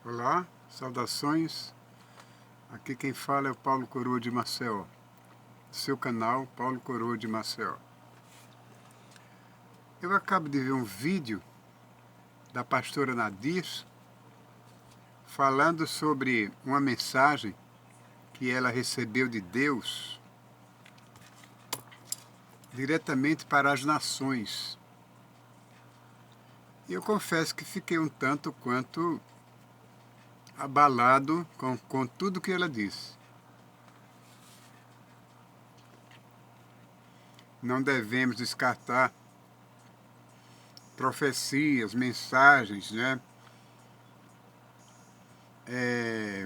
Olá, saudações. Aqui quem fala é o Paulo Coroa de Maceió, do seu canal Paulo Coroa de Maceió. Eu acabo de ver um vídeo da pastora Nadir falando sobre uma mensagem que ela recebeu de Deus diretamente para as nações. E eu confesso que fiquei um tanto quanto abalado com tudo que ela disse. Não devemos descartar profecias, mensagens,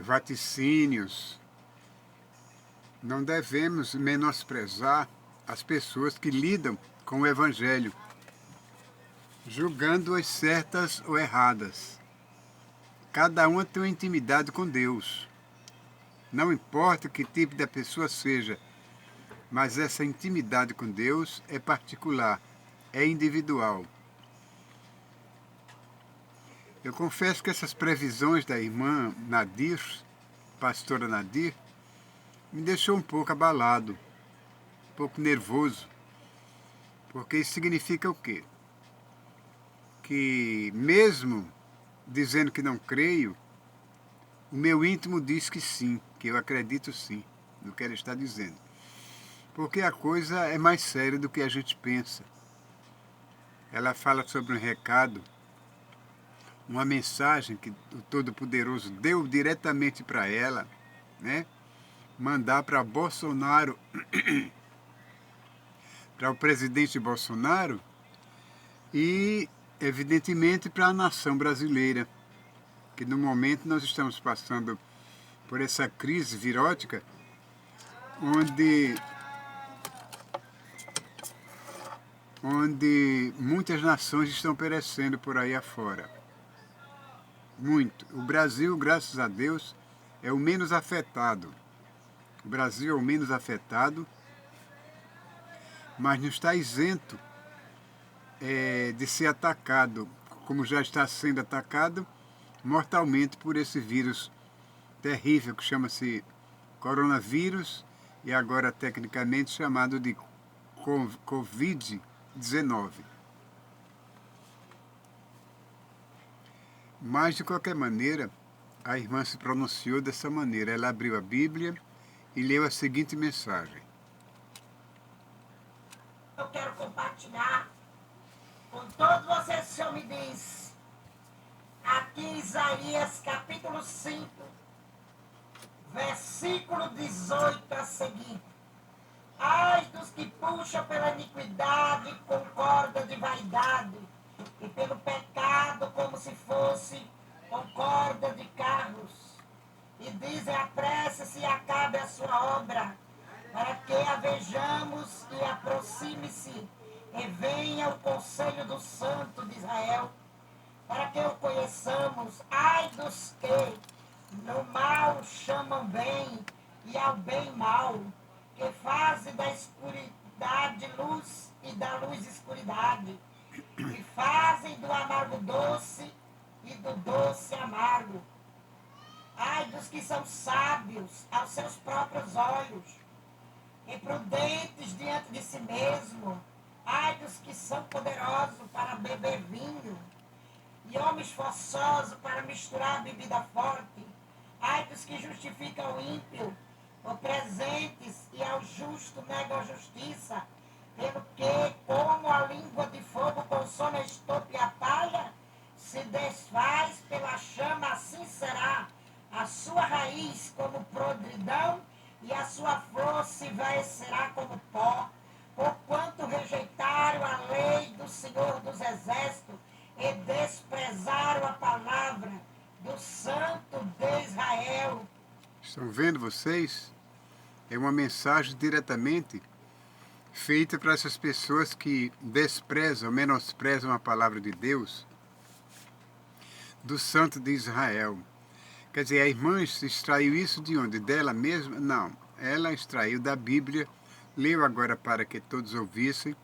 vaticínios. Não devemos menosprezar as pessoas que lidam com o Evangelho, julgando-as certas ou erradas. Cada uma tem uma intimidade com Deus. Não importa que tipo de pessoa seja, mas essa intimidade com Deus é particular, é individual. Eu confesso que essas previsões da irmã Nadir, pastora Nadir, me deixou um pouco abalado, um pouco nervoso, porque isso significa o quê? Que mesmo dizendo que não creio, o meu íntimo diz que sim, que eu acredito sim no que ela está dizendo. Porque a coisa é mais séria do que a gente pensa. Ela fala sobre um recado, uma mensagem que o Todo-Poderoso deu diretamente para ela, mandar para Bolsonaro, para o presidente Bolsonaro e, evidentemente, para a nação brasileira, que no momento nós estamos passando por essa crise virótica, onde muitas nações estão perecendo por aí afora. Muito. O Brasil, graças a Deus, é o menos afetado. O Brasil é o menos afetado, mas não está isento de ser atacado, como já está sendo atacado mortalmente por esse vírus terrível que chama-se coronavírus e agora tecnicamente chamado de Covid-19. Mas, de qualquer maneira, a irmã se pronunciou dessa maneira. Ela abriu a Bíblia e leu a seguinte mensagem. Eu quero compartilhar com todos vocês que o Senhor me diz. Aqui em Isaías capítulo 5, versículo 18 a seguir. Ai dos que puxam pela iniquidade com corda de vaidade, e pelo pecado como se fosse com corda de carros. E dizem, apresse-se e acabe a sua obra, para que a vejamos e aproxime-se, e venha o conselho do Santo de Israel, para que o conheçamos. Ai dos que no mal chamam bem, e ao bem mal, que fazem da escuridade luz e da luz escuridade, que fazem do amargo doce e do doce amargo. Ai dos que são sábios aos seus próprios olhos, e prudentes diante de si mesmo. Ai dos que são poderosos para beber vinho, e homens forçosos para misturar bebida forte. Ai dos que justificam o ímpio por presentes, e ao justo negam a justiça, pelo que, como a língua de fogo consome a estopa e a palha, se desfaz pela chama, assim será a sua raiz como podridão, e a sua flor se esvaecerá como pó, porquanto rejeitaram a lei do Senhor dos Exércitos e desprezaram a palavra do Santo de Israel. Estão vendo vocês? É uma mensagem diretamente feita para essas pessoas que desprezam, menosprezam a palavra de Deus, do Santo de Israel. Quer dizer, a irmã extraiu isso de onde? Dela mesma? Não. Ela extraiu da Bíblia, leu agora para que todos ouvissem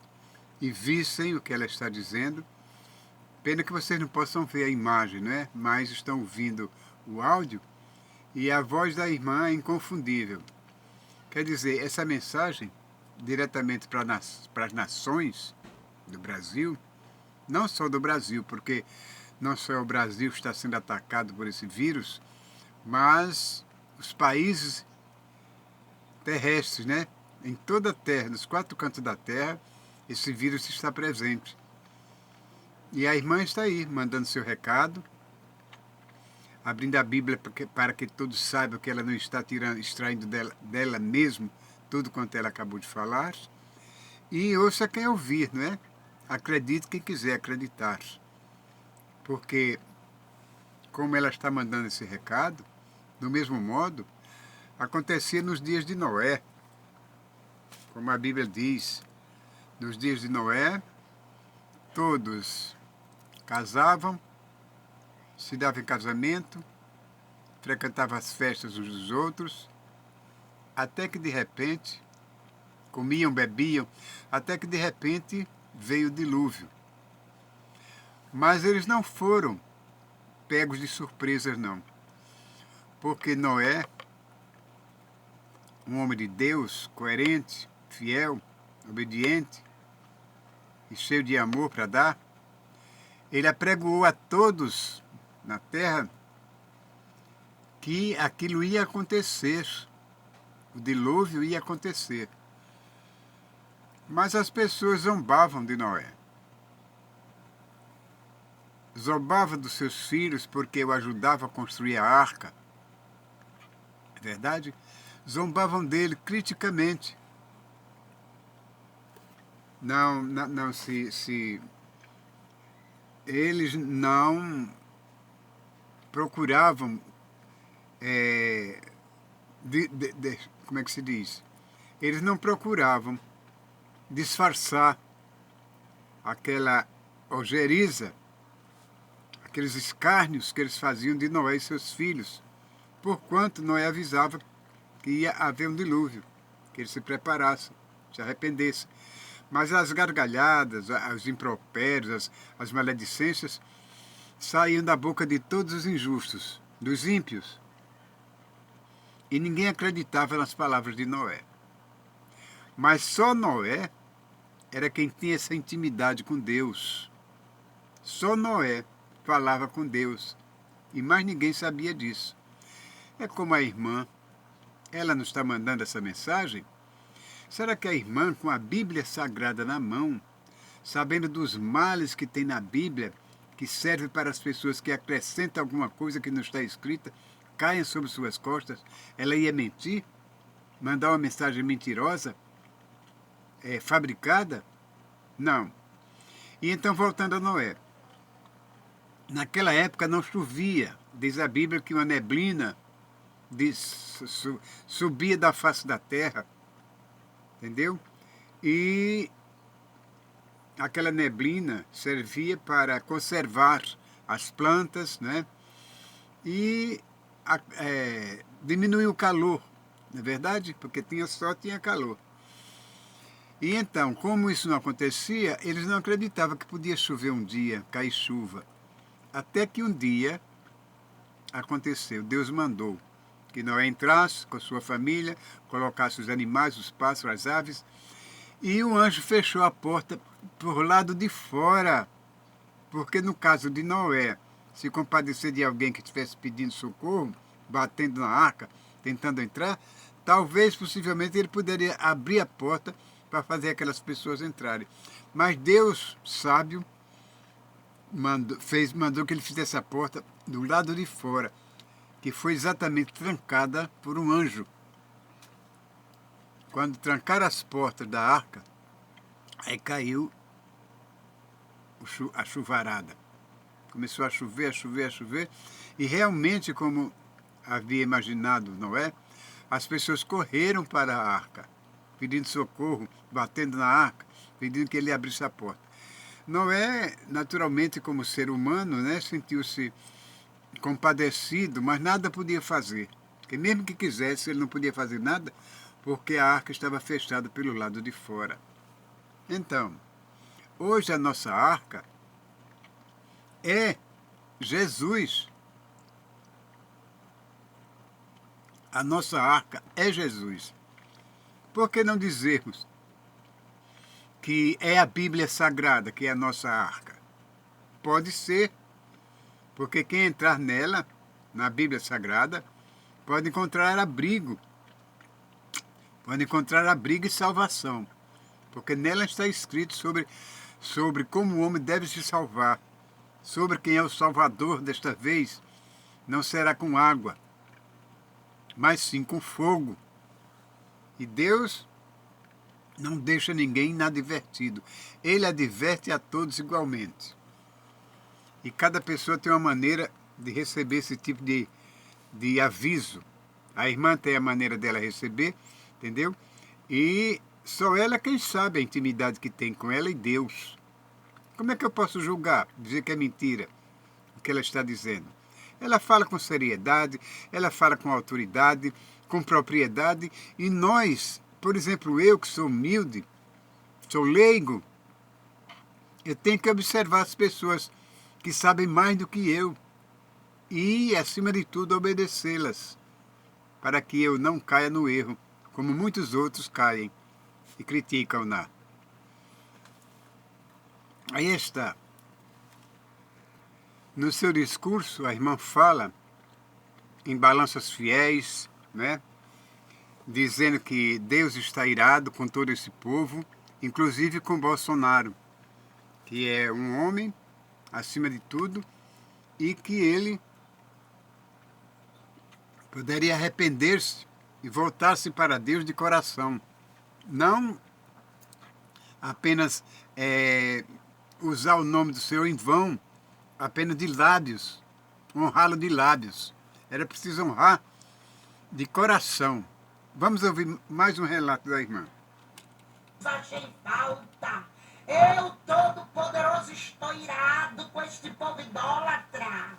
e vissem o que ela está dizendo. Pena que vocês não possam ver a imagem, não é? Mas estão ouvindo o áudio, e a voz da irmã é inconfundível. Quer dizer, essa mensagem, diretamente para as nações do Brasil, não só do Brasil, porque não só o Brasil está sendo atacado por esse vírus, mas os países terrestres, né? Em toda a Terra, nos 4 cantos da Terra, esse vírus está presente. E a irmã está aí, mandando seu recado, abrindo a Bíblia para que todos saibam que ela não está extraindo dela mesmo tudo quanto ela acabou de falar. E ouça quem ouvir, não é? Acredite quem quiser acreditar. Porque, como ela está mandando esse recado, do mesmo modo, acontecia nos dias de Noé. Como a Bíblia diz, nos dias de Noé, todos casavam, se davam em casamento, frequentavam as festas uns dos outros, até que de repente, comiam, bebiam, até que de repente veio o dilúvio. Mas eles não foram pegos de surpresas, não. Porque Noé, um homem de Deus, coerente, fiel, obediente e cheio de amor para dar, ele apregoou a todos na terra que aquilo ia acontecer, o dilúvio ia acontecer. Mas as pessoas zombavam de Noé. Zombavam dos seus filhos porque o ajudava a construir a arca. É verdade? Zombavam dele criticamente. Não se eles não procuravam, como é que se diz? Eles não procuravam disfarçar aquela ojeriza, aqueles escárnios que eles faziam de Noé e seus filhos, porquanto Noé avisava que ia haver um dilúvio, que eles se preparassem, se arrependessem. Mas as gargalhadas, os impropérios, as maledicências saíam da boca de todos os injustos, dos ímpios. E ninguém acreditava nas palavras de Noé. Mas só Noé era quem tinha essa intimidade com Deus. Só Noé falava com Deus. E mais ninguém sabia disso. É como a irmã, ela não está mandando essa mensagem? Será que a irmã, com a Bíblia Sagrada na mão, sabendo dos males que tem na Bíblia, que serve para as pessoas que acrescentam alguma coisa que não está escrita, caem sobre suas costas, ela ia mentir? Mandar uma mensagem mentirosa? Fabricada? Não. E então, voltando a Noé. Naquela época não chovia. Diz a Bíblia que uma neblina subia da face da terra. Entendeu? E aquela neblina servia para conservar as plantas, né? E diminuir o calor, não é verdade? Porque tinha sol, tinha calor. E então, como isso não acontecia, eles não acreditavam que podia chover um dia, cair chuva. Até que um dia aconteceu, Deus mandou que Noé entrasse com sua família, colocasse os animais, os pássaros, as aves, e o anjo fechou a porta por lado de fora, porque no caso de Noé, se compadecer de alguém que estivesse pedindo socorro, batendo na arca, tentando entrar, talvez, possivelmente, ele poderia abrir a porta para fazer aquelas pessoas entrarem. Mas Deus, sábio, mandou que ele fizesse a porta do lado de fora, que foi exatamente trancada por um anjo. Quando trancaram as portas da arca, aí caiu a chuvarada. Começou a chover, a chover, a chover, e realmente, como havia imaginado Noé, as pessoas correram para a arca, pedindo socorro, batendo na arca, pedindo que ele abrisse a porta. Noé, naturalmente, como ser humano, né, sentiu-se compadecido, mas nada podia fazer. Porque mesmo que quisesse, ele não podia fazer nada, porque a arca estava fechada pelo lado de fora. Então, hoje a nossa arca é Jesus. a nossa arca é Jesus. Por que não dizermos que é a Bíblia Sagrada que é a nossa arca? Pode ser, porque quem entrar nela, na Bíblia Sagrada, pode encontrar abrigo. Pode encontrar abrigo e salvação. Porque nela está escrito sobre como o homem deve se salvar. Sobre quem é o Salvador desta vez. Não será com água, mas sim com fogo. E Deus não deixa ninguém inadvertido. Ele adverte a todos igualmente. E cada pessoa tem uma maneira de receber esse tipo de aviso. A irmã tem a maneira dela receber, entendeu? E só ela quem sabe a intimidade que tem com ela e Deus. Como é que eu posso julgar, dizer que é mentira o que ela está dizendo? Ela fala com seriedade, ela fala com autoridade, com propriedade, e nós, por exemplo, eu que sou humilde, sou leigo, eu tenho que observar as pessoas que sabem mais do que eu e, acima de tudo, obedecê-las, para que eu não caia no erro, como muitos outros caem e criticam-na. Aí está. No seu discurso, a irmã fala em balanças fiéis, né? Dizendo que Deus está irado com todo esse povo, inclusive com Bolsonaro, que é um homem, acima de tudo, e que ele poderia arrepender-se e voltar-se para Deus de coração. Não apenas usar o nome do Senhor em vão, apenas de lábios, honrá-lo de lábios. Era preciso honrar de coração. Vamos ouvir mais um relato da irmã. Achei falta. Eu, Todo-Poderoso, estou irado com este povo idólatra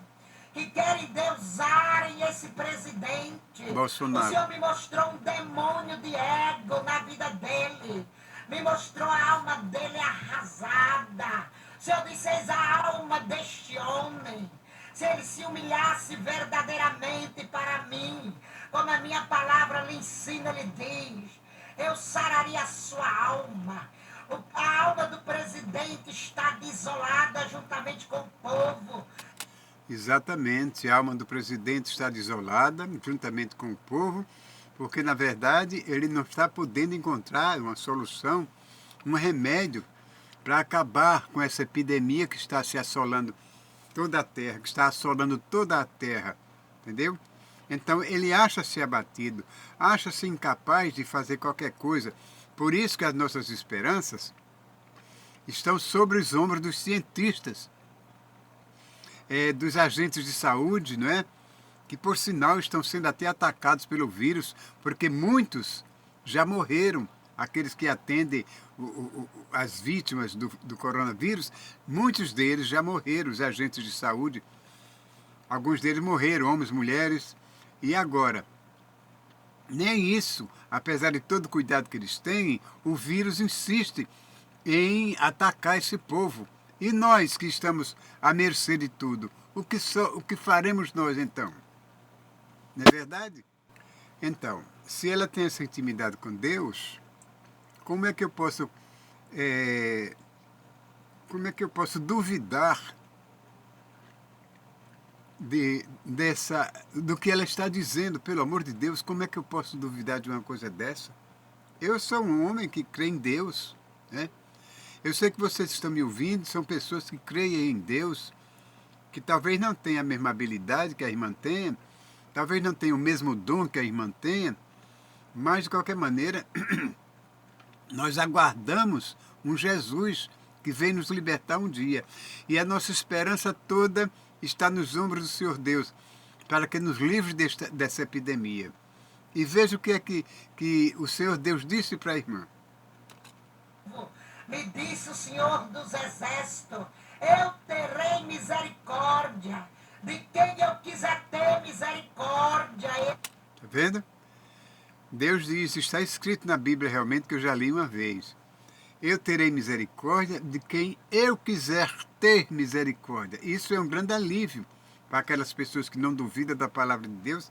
que querem deusarem esse presidente. Bolsonaro. O Senhor me mostrou um demônio de ego na vida dele. Me mostrou a alma dele arrasada. O Senhor disse: eis a alma deste homem. Se ele se humilhasse verdadeiramente para mim, como a minha palavra lhe ensina, lhe diz, eu sararia a sua alma. A alma do presidente está desolada juntamente com o povo. Exatamente, a alma do presidente está desolada juntamente com o povo, porque na verdade ele não está podendo encontrar uma solução, um remédio para acabar com essa epidemia que está se assolando toda a terra, que está assolando toda a terra, entendeu? Então ele acha-se abatido, acha-se incapaz de fazer qualquer coisa. Por isso que as nossas esperanças estão sobre os ombros dos cientistas, dos agentes de saúde, não é? Que por sinal estão sendo até atacados pelo vírus, porque muitos já morreram. Aqueles que atendem as vítimas do coronavírus, muitos deles já morreram, os agentes de saúde. Alguns deles morreram, homens, mulheres. E agora, nem isso, apesar de todo o cuidado que eles têm, o vírus insiste em atacar esse povo. E nós que estamos à mercê de tudo, o que faremos nós então? Não é verdade? Então, se ela tem essa intimidade com Deus, como é que eu posso duvidar do que ela está dizendo? Pelo amor de Deus, como é que eu posso duvidar de uma coisa dessa? Eu sou um homem que crê em Deus, né? Eu sei que vocês estão me ouvindo, são pessoas que creem em Deus, que talvez não tenham a mesma habilidade que a irmã tenha, talvez não tenham o mesmo dom que a irmã tenha, mas de qualquer maneira nós aguardamos um Jesus que vem nos libertar um dia. E a nossa esperança toda está nos ombros do Senhor Deus, para que nos livre dessa epidemia. E veja o que é que o Senhor Deus disse para a irmã. Me disse o Senhor dos Exércitos: eu terei misericórdia de quem eu quiser ter misericórdia. Está vendo? Deus diz, está escrito na Bíblia realmente, que eu já li uma vez. Eu terei misericórdia de quem eu quiser ter misericórdia. Isso é um grande alívio para aquelas pessoas que não duvidam da palavra de Deus,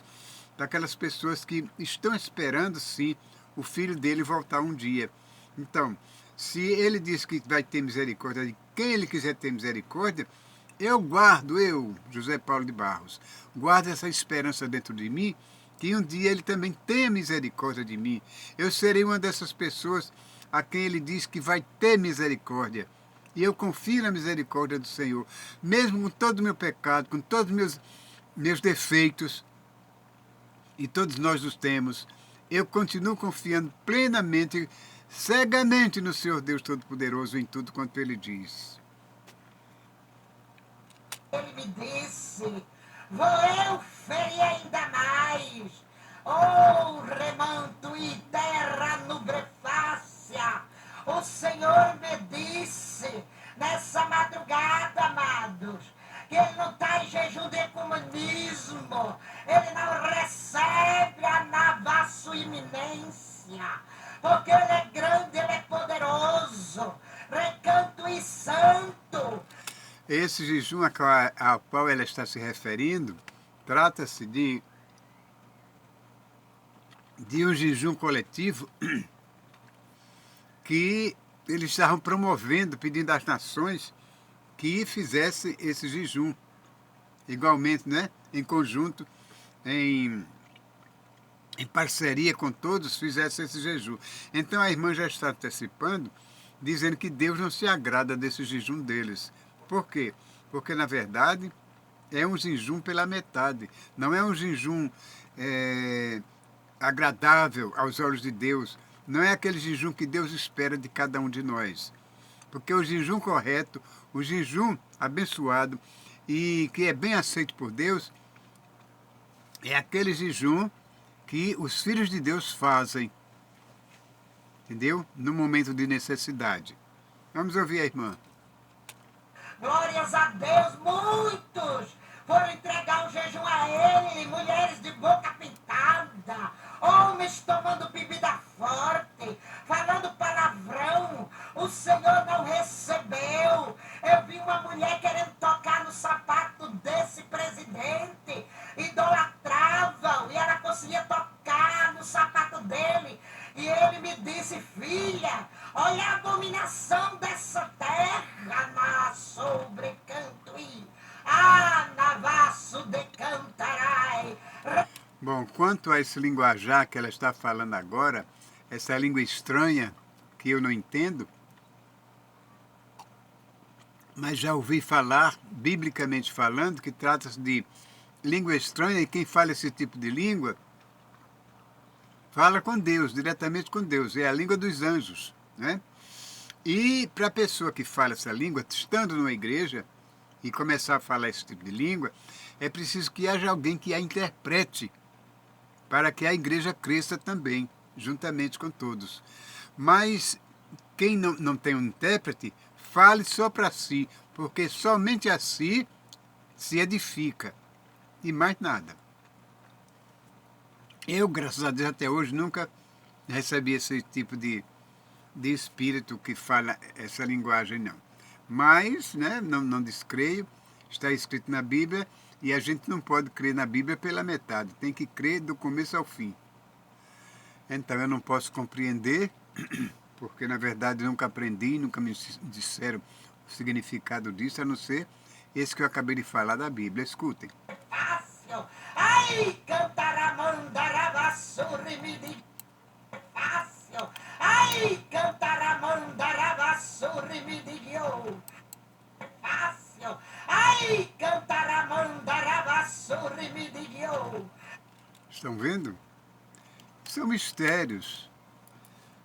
para aquelas pessoas que estão esperando, sim, o filho dele voltar um dia. Então, se ele diz que vai ter misericórdia de quem ele quiser ter misericórdia, eu, José Paulo de Barros, guardo essa esperança dentro de mim, que um dia ele também tenha misericórdia de mim. Eu serei uma dessas pessoas a quem ele diz que vai ter misericórdia. E eu confio na misericórdia do Senhor, mesmo com todo o meu pecado, com todos os meus defeitos, e todos nós os temos, eu continuo confiando plenamente, cegamente no Senhor Deus Todo-Poderoso em tudo quanto Ele diz. Ele me disse, vou eu ferir ainda mais. Oh, remanto e terra nubrefácia. O Senhor me disse, nessa madrugada, amados, que ele não está em jejum de ecumenismo. Ele não recebe a sua iminência. Porque ele é grande, ele é poderoso, recanto e santo. Esse jejum ao qual ela está se referindo, trata-se de um jejum coletivo que eles estavam promovendo, pedindo às nações que fizesse esse jejum. Igualmente, né? Em conjunto, em parceria com todos, fizesse esse jejum. Então a irmã já está antecipando, dizendo que Deus não se agrada desse jejum deles. Por quê? Porque, na verdade, é um jejum pela metade. Não é um jejum agradável aos olhos de Deus. Não é aquele jejum que Deus espera de cada um de nós. Porque o jejum correto, o jejum abençoado e que é bem aceito por Deus, é aquele jejum que os filhos de Deus fazem, entendeu? No momento de necessidade. Vamos ouvir a irmã. Glórias a Deus, muitos foram entregar o jejum a ele, mulheres de boca pintada, homens tomando bebida forte, falando palavrão. O Senhor não recebeu. Eu vi uma mulher querendo tocar no sapato desse presidente, idolatravam, e ela conseguia tocar no sapato dele. E ele me disse, filha, olha a abominação dessa terra, na sobre cantuí, na vasso de cantarai. Bom, quanto a esse linguajar que ela está falando agora, essa língua estranha que eu não entendo, mas já ouvi falar, biblicamente falando, que trata-se de língua estranha, e quem fala esse tipo de língua fala com Deus, diretamente com Deus, é a língua dos anjos, né? E para a pessoa que fala essa língua, estando numa igreja e começar a falar esse tipo de língua, é preciso que haja alguém que a interprete, para que a igreja cresça também, juntamente com todos. Mas quem não tem um intérprete, fale só para si, porque somente assim se edifica, e mais nada. Eu, graças a Deus, até hoje nunca recebi esse tipo de espírito que fala essa linguagem, não. Mas, né, não descreio, está escrito na Bíblia, e a gente não pode crer na Bíblia pela metade, tem que crer do começo ao fim. Então eu não posso compreender, porque na verdade nunca aprendi, nunca me disseram o significado disso, a não ser esse que eu acabei de falar da Bíblia. Escutem. Fácil. Ai, cantaramandarabassuri-midi. Fácil. Ai, cantaramandarabassuri-midi-yo. Fácil. Ai, cantaramandarabassuri-midi-yo. Estão vendo? São mistérios.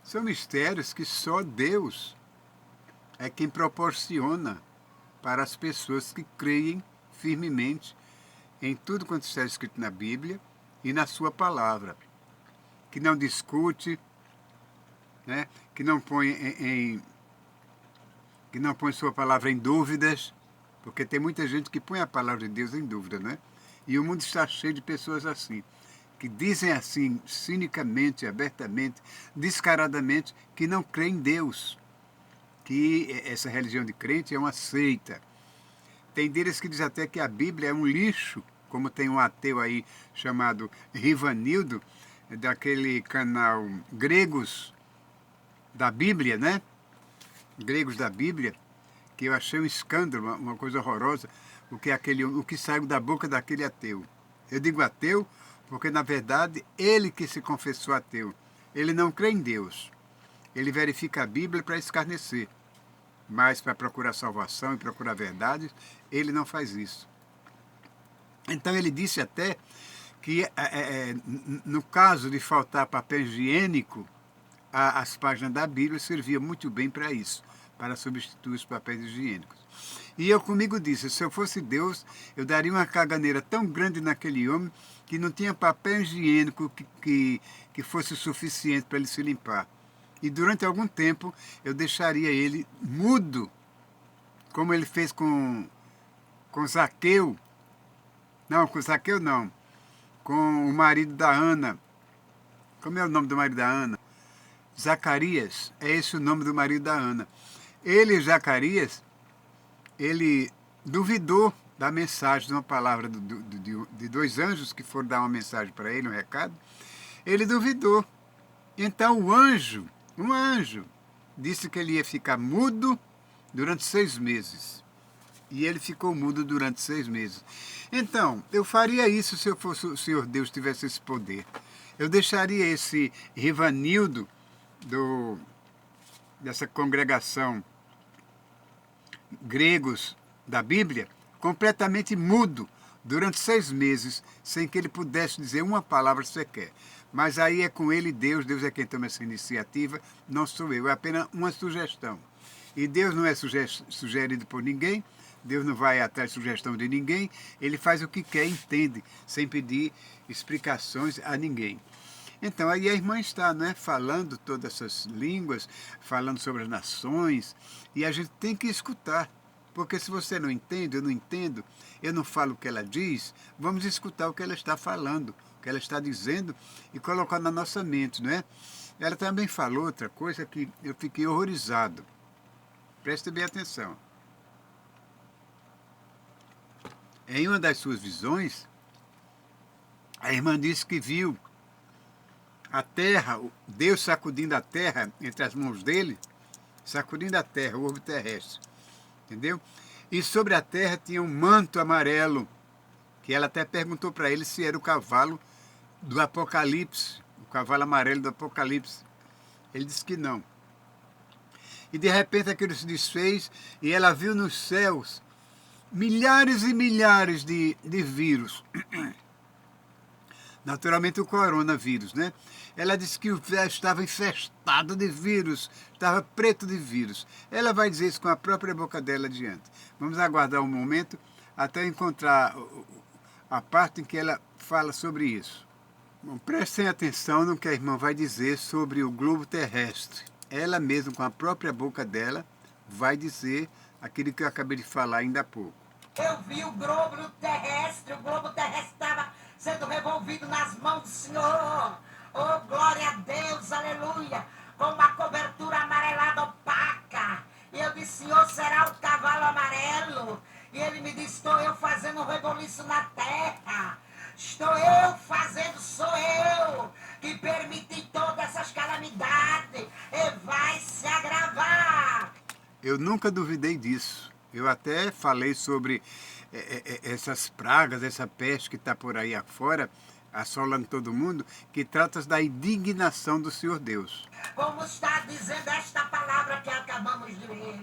São mistérios que só Deus é quem proporciona para as pessoas que creem firmemente em tudo quanto está escrito na Bíblia e na sua palavra, que não discute, né? Que não põe que não põe sua palavra em dúvidas, porque tem muita gente que põe a palavra de Deus em dúvida, né? E o mundo está cheio de pessoas assim, que dizem assim, cinicamente, abertamente, descaradamente, que não creem em Deus, que essa religião de crente é uma seita. Tem deles que dizem até que a Bíblia é um lixo como tem um ateu aí chamado Rivanildo, daquele canal Gregos da Bíblia, né? Gregos da Bíblia, que eu achei um escândalo, uma coisa horrorosa, o que saiu da boca daquele ateu. Eu digo ateu porque, na verdade, ele que se confessou ateu. Ele não crê em Deus. Ele verifica a Bíblia para escarnecer. Mas para procurar salvação e procurar verdades, ele não faz isso. Então ele disse até que, no caso de faltar papel higiênico, as páginas da Bíblia serviam muito bem para isso, para substituir os papéis higiênicos. E eu comigo disse, se eu fosse Deus, eu daria uma caganeira tão grande naquele homem que não tinha papel higiênico que fosse suficiente para ele se limpar. E durante algum tempo eu deixaria ele mudo, como ele fez com Zaqueu. Não, com Zaqueu não. Com o marido da Ana. Como é o nome do marido da Ana? Zacarias. É esse o nome do marido da Ana. Ele, Zacarias, ele duvidou da mensagem, de uma palavra de dois anjos que foram dar uma mensagem para ele, um recado. Ele duvidou. Então o anjo, um anjo, disse que ele ia ficar mudo durante 6 meses. E ele ficou mudo durante 6 meses. Então, eu faria isso se eu fosse o Senhor Deus, tivesse esse poder. Eu deixaria esse Rivanildo dessa congregação Gregos da Bíblia completamente mudo durante 6 meses, sem que ele pudesse dizer uma palavra sequer. Mas aí é com ele Deus é quem toma essa iniciativa, não sou eu, é apenas uma sugestão. E Deus não é sugerido por ninguém, Deus não vai atrás de sugestão de ninguém, ele faz o que quer, entende, sem pedir explicações a ninguém. Então aí a irmã está, né, falando todas essas línguas, falando sobre as nações, e a gente tem que escutar. Porque se você não entende, eu não entendo, eu não falo o que ela diz, vamos escutar o que ela está falando, o que ela está dizendo e colocar na nossa mente, não é? Ela também falou outra coisa que eu fiquei horrorizado. Preste bem atenção. Em uma das suas visões, a irmã disse que viu a terra, Deus sacudindo a terra entre as mãos dele, sacudindo a terra, o orbe terrestre. Entendeu? E sobre a terra tinha um manto amarelo, que ela até perguntou para ele se era o cavalo do Apocalipse, o cavalo amarelo do Apocalipse. Ele disse que não. E de repente aquilo se desfez e ela viu nos céus milhares e milhares de vírus. Naturalmente o coronavírus, né? Ela disse que o céu estava infestado de vírus, estava preto de vírus. Ela vai dizer isso com a própria boca dela adiante. Vamos aguardar um momento até encontrar a parte em que ela fala sobre isso. Bom, prestem atenção no que a irmã vai dizer sobre o globo terrestre. Ela mesma, com a própria boca dela, vai dizer aquilo que eu acabei de falar ainda há pouco. Eu vi o globo terrestre estava sendo revolvido nas mãos do Senhor. Oh, glória a Deus, aleluia, com uma cobertura amarelada opaca. E eu disse, Senhor, será o cavalo amarelo? E ele me disse, estou eu fazendo um reboliço na terra. Estou eu fazendo, sou eu que permiti todas essas calamidades. E vai se agravar. Eu nunca duvidei disso. Eu até falei sobre essas pragas, essa peste que está por aí afora, assolando todo mundo, que trata da indignação do Senhor Deus. Como está dizendo esta palavra que acabamos de ler.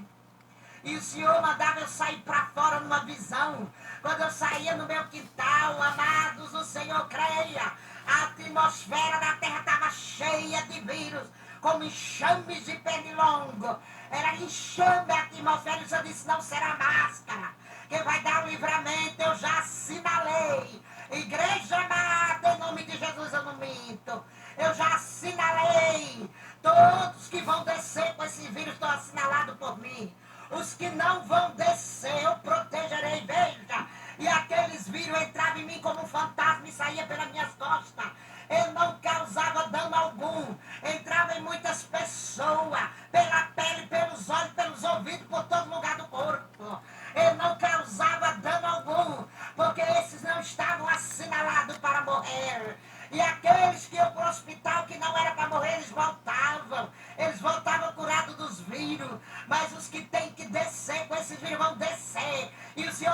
E o Senhor mandava eu sair para fora numa visão. Quando eu saía no meu quintal, amados, o Senhor creia, a atmosfera da terra estava cheia de vírus, como enxames de pernilongo. Era enxame a atmosfera, e o Senhor disse, não será máscara, que vai dar o livramento, eu já assinalei. Igreja amada, em nome de Jesus eu não minto. Eu já assinalei. Todos que vão descer com esse vírus estão assinalados por mim. Os que não vão descer, eu protegerei, veja. E aqueles vírus entravam em mim como um fantasma e saía pelas minhas costas. Eu não causava dano algum. Entrava em muitas pessoas, pela pele, pelos olhos, pelos ouvidos, por todo lugar do corpo. Eu não causava dano algum, porque esses não estavam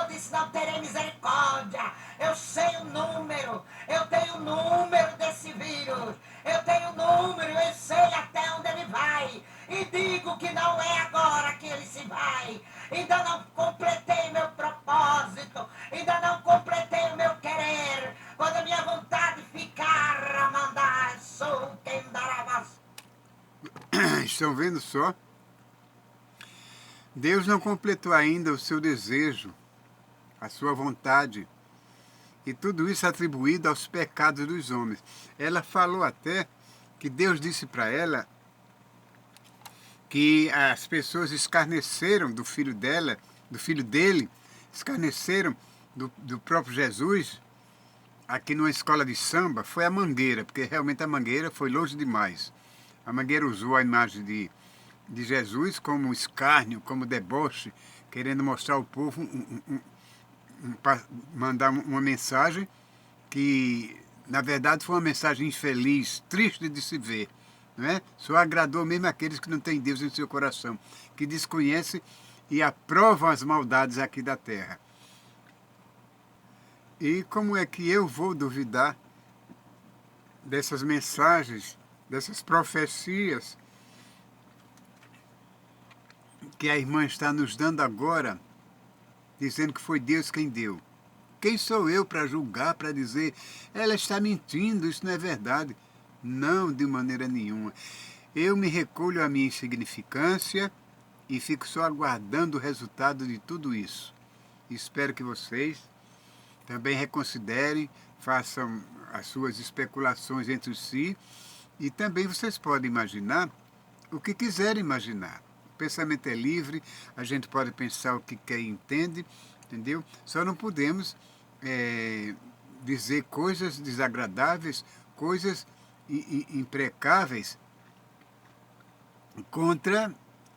Senhor disse, não terei misericórdia. Eu sei o número, eu tenho o número desse vírus, eu tenho o número, eu sei até onde ele vai. E digo que não é agora que ele se vai. Ainda não completei meu propósito, ainda não completei o meu querer. Quando a minha vontade ficar a mandar, sou quem dará. Estão vendo só? Deus não completou ainda o seu desejo, a sua vontade, e tudo isso atribuído aos pecados dos homens. Ela falou até que Deus disse para ela que as pessoas escarneceram do filho dela, do filho dele, escarneceram do próprio Jesus, aqui numa escola de samba, foi a Mangueira, porque realmente a Mangueira foi longe demais. A Mangueira usou a imagem de Jesus como escárnio, como deboche, querendo mostrar ao povo, mandar uma mensagem que, na verdade, foi uma mensagem infeliz, triste de se ver. Não é? Só agradou mesmo aqueles que não têm Deus em seu coração, que desconhecem e aprovam as maldades aqui da terra. E como é que eu vou duvidar dessas mensagens, dessas profecias que a irmã está nos dando agora, dizendo que foi Deus quem deu? Quem sou eu para julgar, para dizer, ela está mentindo, isso não é verdade? Não, de maneira nenhuma. Eu me recolho à minha insignificância e fico só aguardando o resultado de tudo isso. Espero que vocês também reconsiderem, façam as suas especulações entre si e também vocês podem imaginar o que quiserem imaginar. O pensamento é livre, a gente pode pensar o que quer e entende, entendeu? Só não podemos dizer coisas desagradáveis, coisas imprecáveis contra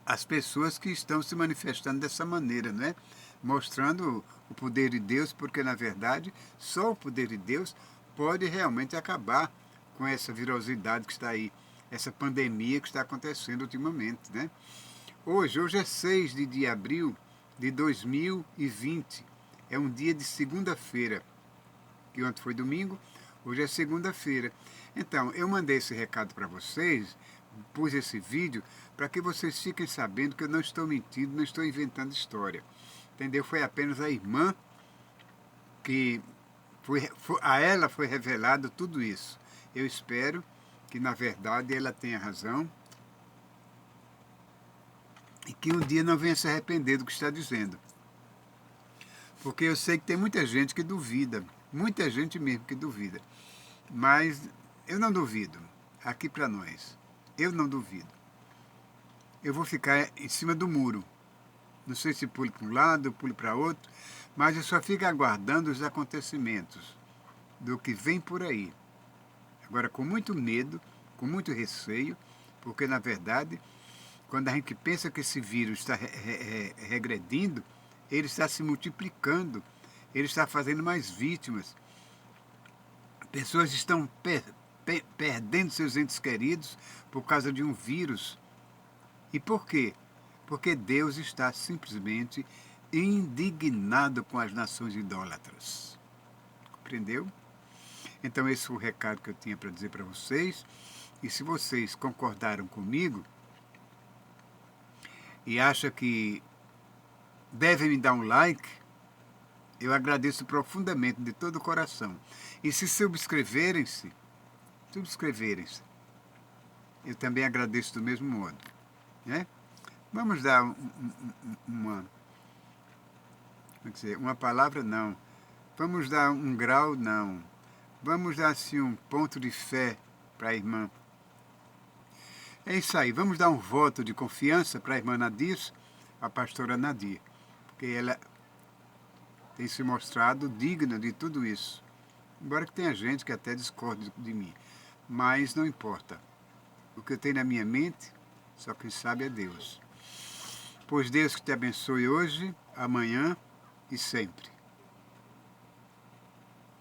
as pessoas que estão se manifestando dessa maneira, não é? Mostrando o poder de Deus, porque na verdade só o poder de Deus pode realmente acabar com essa virosidade que está aí, essa pandemia que está acontecendo ultimamente, né? Hoje é 6 de abril de 2020, é um dia de segunda-feira, que ontem foi domingo, hoje é segunda-feira. Então, eu mandei esse recado para vocês, pus esse vídeo, para que vocês fiquem sabendo que eu não estou mentindo, não estou inventando história. Entendeu? Foi apenas a irmã que a ela foi revelado tudo isso. Eu espero que, na verdade, ela tenha razão e que um dia não venha se arrepender do que está dizendo. Porque eu sei que tem muita gente que duvida, muita gente mesmo que duvida. Mas eu não duvido, aqui para nós, eu não duvido. Eu vou ficar em cima do muro. Não sei se pulo para um lado, pulo para outro, mas eu só fico aguardando os acontecimentos do que vem por aí. Agora, com muito medo, com muito receio, porque, na verdade, quando a gente pensa que esse vírus está regredindo, ele está se multiplicando, ele está fazendo mais vítimas. Pessoas estão perdendo seus entes queridos por causa de um vírus. E por quê? Porque Deus está simplesmente indignado com as nações idólatras. Compreendeu? Então esse foi o recado que eu tinha para dizer para vocês. E se vocês concordaram comigo e acham que devem me dar um like, eu agradeço profundamente, de todo o coração. E se subscreverem-se, eu também agradeço do mesmo modo. Né? Vamos dar uma palavra, não. Vamos dar um grau, não. Vamos dar assim um ponto de fé para a irmã. É isso aí, vamos dar um voto de confiança para a irmã Nadir, a pastora Nadir, porque ela tem se mostrado digna de tudo isso. Embora que tenha gente que até discorde de mim. Mas não importa. O que eu tenho na minha mente, só quem sabe é Deus. Pois Deus que te abençoe hoje, amanhã e sempre.